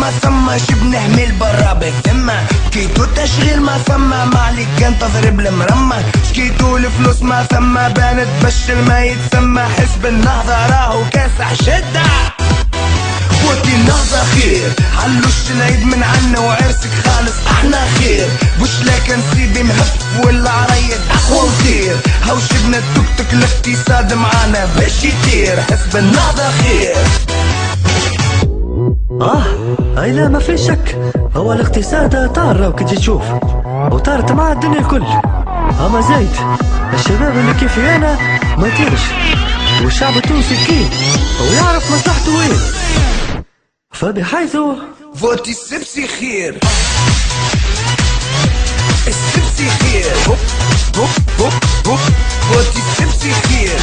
ما ثم جبنا حميل برا بالذمة، شكيتو تشغيل ما ثم ما عليك كان تضرب المرمى، شكيتو الفلوس ما ثم بانت بشل ما يتسمى، حزب النهضة راهو كاسح شدة خوتي النهضة خير، علوش العيد من عنا وعرسك خالص احنا خير، بوش لكن سيدي مهف ولا عريض اقوى وطير، هاو شبنا التوك توك الاقتصاد معانا باش يطير، حزب النهضة خير. اي لا ما في شك، هو الاقتصاد طار وكي تجي تشوف وطارت مع الدنيا الكل، اما زايد الشباب اللي كيفي انا ما يطيرش، والشعب التونسي كين ويعرف مصلحته وين، فبحيث فوتي السبسي خير، السبسي خير، فوتي السبسي خير،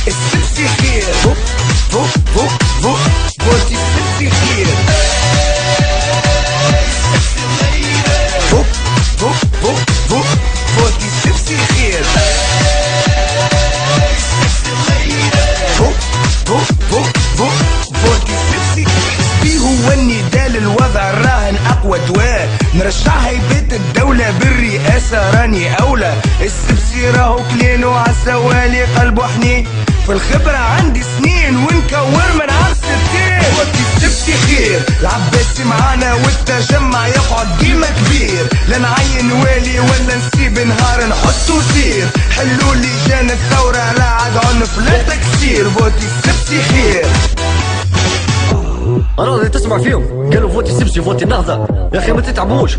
السبسي خير، فوتي السبسي خير، فوتي السبسي خير، فوتي السبسي سبي هو النداء للوضع الراهن اقوى دواء، نرشح هيبة الدولة بالرئاسة راني اولى، السبسي راهو كلين وعالسوالي قلبه حنين، في الخبرة عندي سنين ونكور من عام 60، فوتي السبسي خير، العباسي معانا والتجمع يقعد ديما كبير، لا نعين والي ولا نسيب نهار نحطو سير، حلوا لجان الثورة لا عاد عنف لا تكسير، فوتي السبسي خير. راضي تسمع فيهم قالوا فوتي السبسي فوتي النهضة، يا اخي ما تتعبوش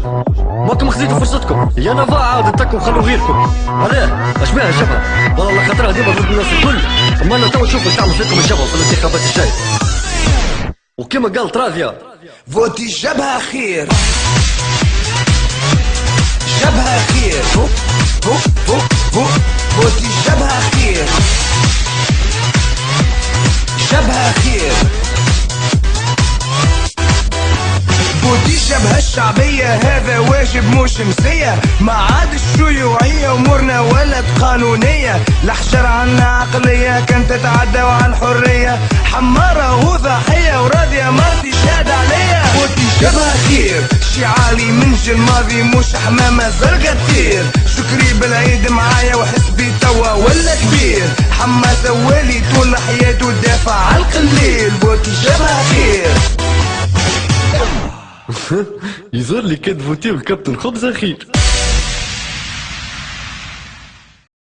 ماكم خذيتوا فرصتكم، يا نفا عاودتكم خلوا غيركم، علاه اش بها الجبهة؟ والله خاطرها ديما ضد الناس الكل، اما انا تو نشوف تعمل فيكم الجبهة في الانتخابات الجاية، وكما قالت راضية فوتي الجبهة خير، جبهة خير، فوتي الجبهة خير، جبهة خير، فوتي الجبهة الشعبية هذا واجب مش مسية، ما عاد الشيوعية امورنا ولد قانونية، الحجر عنا عقلية كانت تتعدى على الحرية، حمارة وضحية وراضية مرتي شاد عليا، فوتي الجبهة خير، شعاري من جيل الماضي مش حمامة زرقا تطير، شكري بالعيد معايا وحسبي توا ولا كبير، حماسة والي طول حياته دافع على القليل، فوتي الجبهة خير. يظهر لي كان فوتي والكابتن خبز اخير.